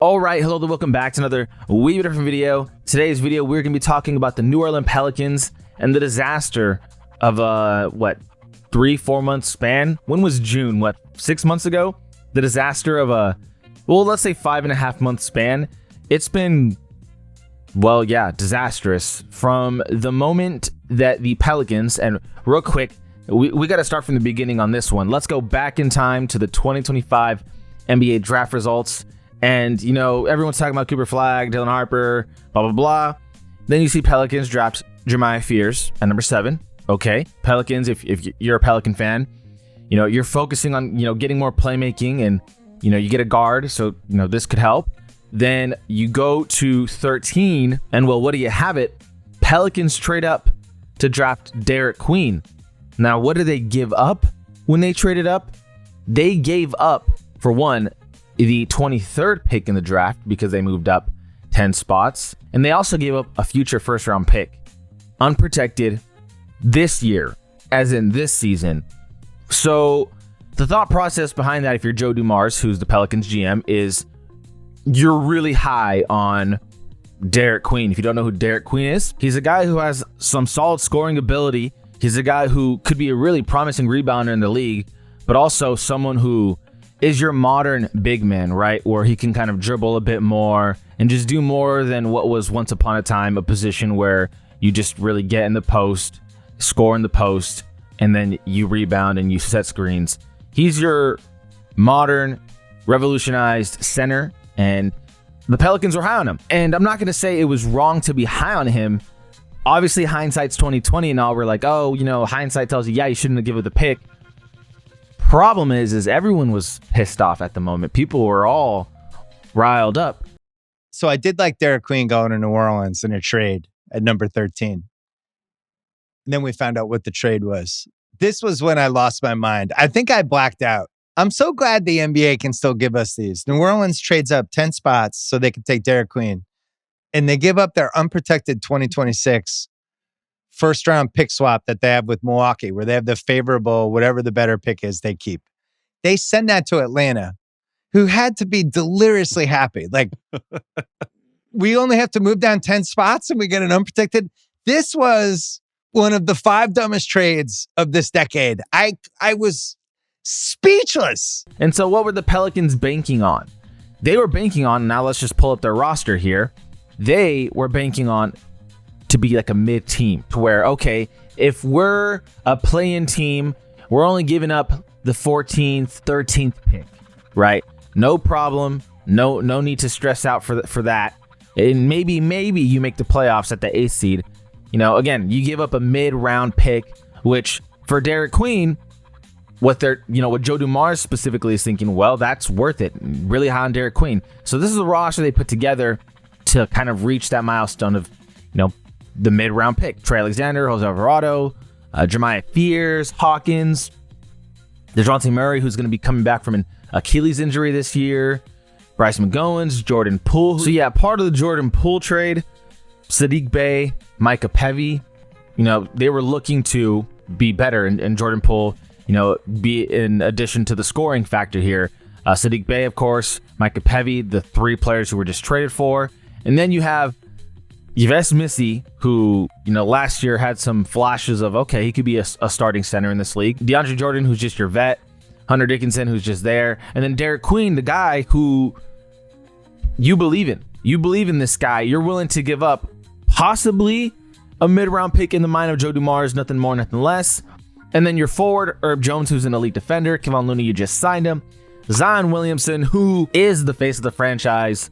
All right, hello, welcome back to another wee bit different video. Today's video, we're going to be talking about the New Orleans Pelicans and the disaster of a 3-4 month span. When was June? 6 months ago? The disaster of let's say 5.5 month span. It's been, disastrous from the moment that the Pelicans, and real quick, we got to start from the beginning on this one. Let's go back in time to the 2025 NBA draft results. And, everyone's talking about Cooper Flag, Dylan Harper, blah, blah, blah. Then you see Pelicans draft Jeremiah Fears at number 7. Okay. Pelicans, if you're a Pelican fan, you're focusing on, getting more playmaking and, you get a guard. So, this could help. Then you go to 13 and, what do you have it? Pelicans trade up to draft Derek Queen. Now, what do they give up when they traded up? They gave up, for one, the 23rd pick in the draft because they moved up 10 spots. And they also gave up a future first round pick, unprotected, this year, as in this season. So the thought process behind that, if you're Joe Dumars, who's the Pelicans GM, is you're really high on Derek Queen. If you don't know who Derek Queen is, he's a guy who has some solid scoring ability. He's a guy who could be a really promising rebounder in the league, but also someone who is your modern big man, right? Where he can kind of dribble a bit more and just do more than what was once upon a time a position where you just really get in the post, score in the post, and then you rebound and you set screens. He's your modern, revolutionized center, and the Pelicans were high on him. And I'm not going to say it was wrong to be high on him. Obviously, hindsight's 2020 and all. We're like, hindsight tells you, you shouldn't have given the pick. Problem is everyone was pissed off at the moment. People were all riled up. So I did like Derek Queen going to New Orleans in a trade at number 13. And then we found out what the trade was. This was when I lost my mind. I think I blacked out. I'm so glad the NBA can still give us these. New Orleans trades up 10 spots so they can take Derek Queen. And they give up their unprotected 2026 first round pick swap that they have with Milwaukee, where they have the favorable, whatever the better pick is, they keep. They send that to Atlanta, who had to be deliriously happy. Like, we only have to move down 10 spots and we get an unprotected. This was one of the 5 dumbest trades of this decade. I was speechless. And so what were the Pelicans banking on? They were banking on, now let's just pull up their roster here. They were banking on to be like a mid team, to where, okay, if we're a play-in team, we're only giving up the 14th, 13th pick, right? No problem. No need to stress out for that. And maybe you make the playoffs at the 8th seed. Again, you give up a mid-round pick, which for Derek Queen, what Joe Dumars specifically is thinking, that's worth it. Really high on Derek Queen. So this is the roster they put together to kind of reach that milestone of, the mid-round pick. Trey Alexander, Jose Alvarado, Jeremiah Fears, Hawkins, DeJounte Murray, who's going to be coming back from an Achilles injury this year, Bryce McGowens, Jordan Poole. So part of the Jordan Poole trade, Saddiq Bey, Micah Pevy, they were looking to be better, and Jordan Poole, be in addition to the scoring factor here. Saddiq Bey, of course, Micah Pevy, the 3 players who were just traded for. And then you have Yves Missy, who, last year had some flashes of, okay, he could be a starting center in this league. DeAndre Jordan, who's just your vet. Hunter Dickinson, who's just there. And then Derek Queen, the guy who you believe in. You believe in this guy. You're willing to give up possibly a mid-round pick in the mind of Joe Dumars, nothing more, nothing less. And then your forward, Herb Jones, who's an elite defender. Kevon Looney, you just signed him. Zion Williamson, who is the face of the franchise.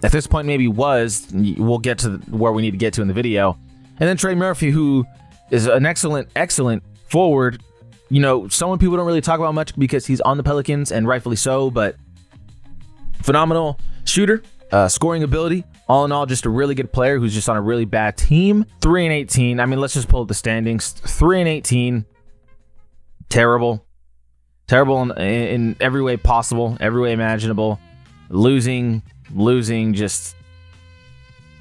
At this point, maybe was. We'll get to where we need to get to in the video. And then Trey Murphy, who is an excellent forward. Someone people don't really talk about much because he's on the Pelicans, and rightfully so, but phenomenal shooter, scoring ability. All in all, just a really good player who's just on a really bad team. 3-18. I mean, let's just pull up the standings. 3-18. Terrible in every way possible, every way imaginable. Losing, just,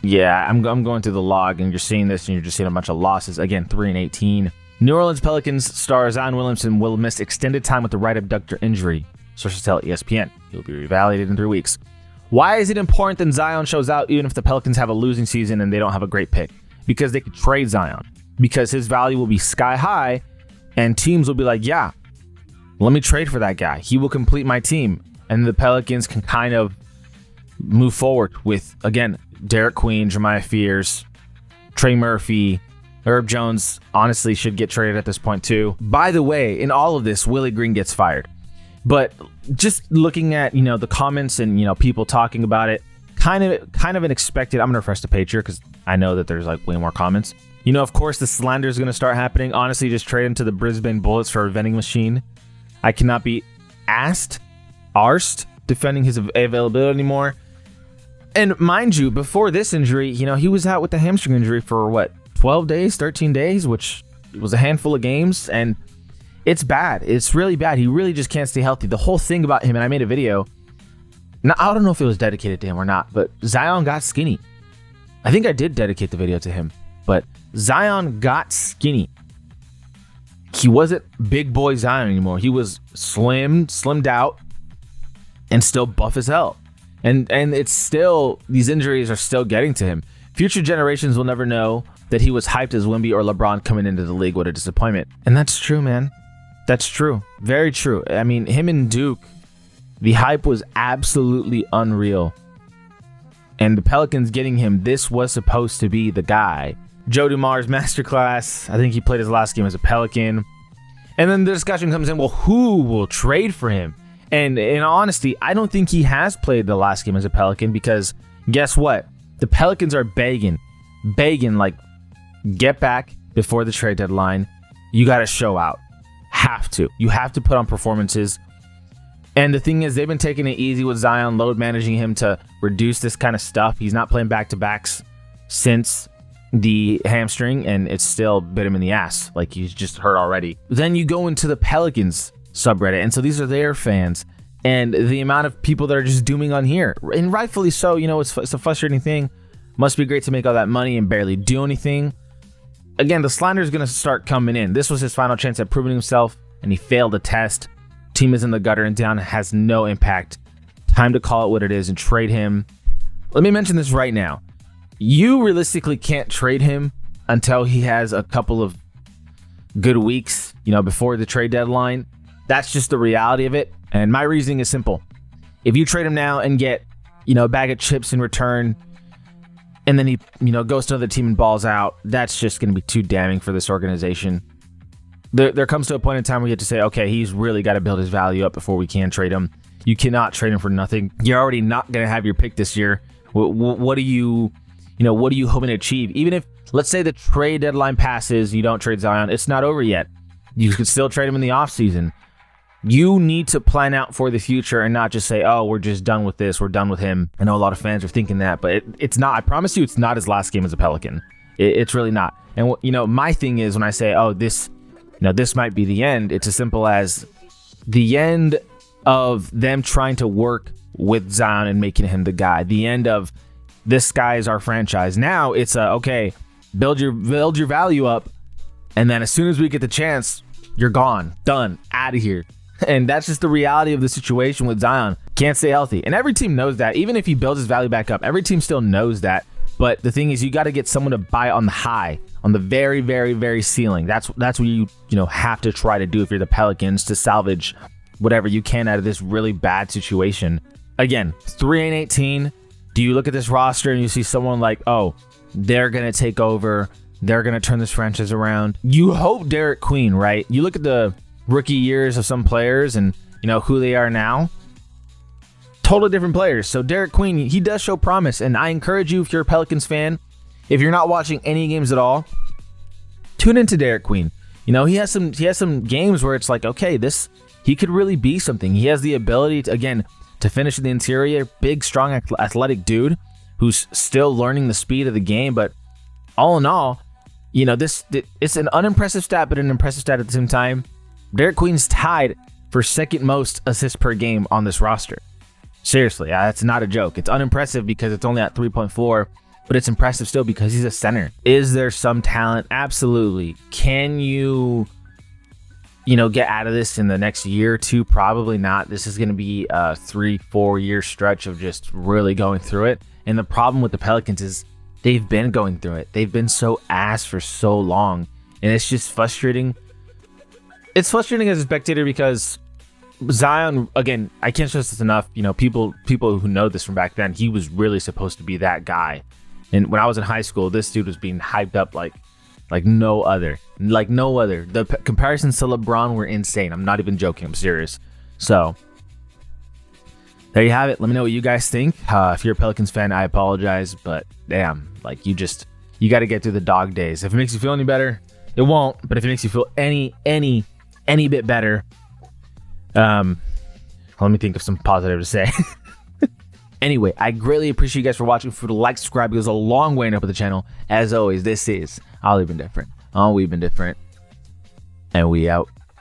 I'm going through the log, and you're seeing this, and you're just seeing a bunch of losses. Again, 3-18. New Orleans Pelicans star Zion Williamson will miss extended time with the right abductor injury, sources tell ESPN. He'll be reevaluated in 3 weeks. Why is it important that Zion shows out even if the Pelicans have a losing season and they don't have a great pick? Because they could trade Zion. Because his value will be sky high and teams will be like, yeah, let me trade for that guy. He will complete my team. And the Pelicans can kind of move forward with, again, Derek Queen, Jeremiah Fears, Trey Murphy, Herb Jones honestly should get traded at this point too. By the way, in all of this, Willie Green gets fired. But just looking at, the comments and, people talking about it, kind of an expected. I'm going to refresh the page here because I know that there's like way more comments. Of course, the slander is going to start happening. Honestly, just trade him to the Brisbane Bullets for a vending machine. I cannot be arsed defending his availability anymore. And mind you, before this injury, he was out with the hamstring injury for 12 days, 13 days, which was a handful of games. And it's bad. It's really bad. He really just can't stay healthy. The whole thing about him, and I made a video. Now, I don't know if it was dedicated to him or not, but Zion got skinny. I think I did dedicate the video to him, but Zion got skinny. He wasn't big boy Zion anymore. He was slimmed out, and still buff as hell. And it's still, these injuries are still getting to him. Future generations will never know that he was hyped as Wemby or LeBron coming into the league. What a disappointment. And that's true, man. That's true. Very true. I mean, him and Duke, the hype was absolutely unreal. And the Pelicans getting him, this was supposed to be the guy. Joe Dumars masterclass. I think he played his last game as a Pelican. And then the discussion comes in, well, who will trade for him? And in honesty, I don't think he has played the last game as a Pelican because guess what? The Pelicans are begging, like, get back before the trade deadline. You got to show out. You have to put on performances. And the thing is, they've been taking it easy with Zion, load managing him to reduce this kind of stuff. He's not playing back-to-backs since the hamstring, and it's still bit him in the ass, like he's just hurt already. Then you go into the Pelicans subreddit, and so these are their fans, and the amount of people that are just dooming on here, and rightfully so. It's a frustrating thing. Must be great to make all that money and barely do anything. Again, the slander is going to start coming in. This was his final chance at proving himself, and he failed the test. Team is in the gutter and down, has no impact. Time to call it what it is and trade him. Let me mention this right now. You realistically can't trade him until he has a couple of good weeks, before the trade deadline. That's just the reality of it. And my reasoning is simple. If you trade him now and get, a bag of chips in return, and then he, goes to another team and balls out, that's just going to be too damning for this organization. There comes to a point in time where you have to say, okay, he's really got to build his value up before we can trade him. You cannot trade him for nothing. You're already not going to have your pick this year. What are you hoping to achieve? Even if, let's say the trade deadline passes, you don't trade Zion, it's not over yet. You could still trade him in the offseason. You need to plan out for the future and not just say, oh, we're just done with this. We're done with him. I know a lot of fans are thinking that, but it's not. I promise you it's not his last game as a Pelican. It's really not. And, my thing is when I say, oh, this might be the end, it's as simple as the end of them trying to work with Zion and making him the guy. The end of this guy is our franchise. Now it's okay, build your value up, and then as soon as we get the chance, you're gone, done, out of here. And that's just the reality of the situation with Zion. Can't stay healthy. And every team knows that. Even if he builds his value back up, every team still knows that. But the thing is, you got to get someone to buy on the high, on the very, very, very ceiling. That's what you have to try to do if you're the Pelicans to salvage whatever you can out of this really bad situation. Again, 3-18. Do you look at this roster and you see someone like, oh, they're going to take over, they're going to turn this franchise around? You hope Derek Queen, right? You look at the rookie years of some players and who they are now. Totally different players. So Derek Queen, he does show promise, and I encourage you, if you're a Pelicans fan, if you're not watching any games at all, tune into Derek Queen. He has some games where it's like, okay, he could really be something. He has the ability to finish in the interior. Big, strong, athletic dude who's still learning the speed of the game. But all in all, it's an unimpressive stat, but an impressive stat at the same time. Derek Queen's tied for second most assists per game on this roster. Seriously, that's not a joke. It's unimpressive because it's only at 3.4, but it's impressive still because he's a center. Is there some talent? Absolutely. Can you get out of this in the next year or two? Probably not. This is going to be a 3-4 year stretch of just really going through it. And the problem with the Pelicans is they've been going through it. They've been so ass for so long, and it's just frustrating. It's frustrating as a spectator because Zion, again, I can't stress this enough. People who know this from back then, he was really supposed to be that guy. And when I was in high school, this dude was being hyped up like no other. The comparisons to LeBron were insane. I'm not even joking. I'm serious. So there you have it. Let me know what you guys think. If you're a Pelicans fan, I apologize, but damn, you got to get through the dog days. If it makes you feel any better, it won't. But if it makes you feel any bit better, let me think of some positive to say. Anyway, I greatly appreciate you guys for watching. For the like, subscribe, it goes a long way to help the channel. As always, this is All We've Been Different. All We've Been Different. And we out.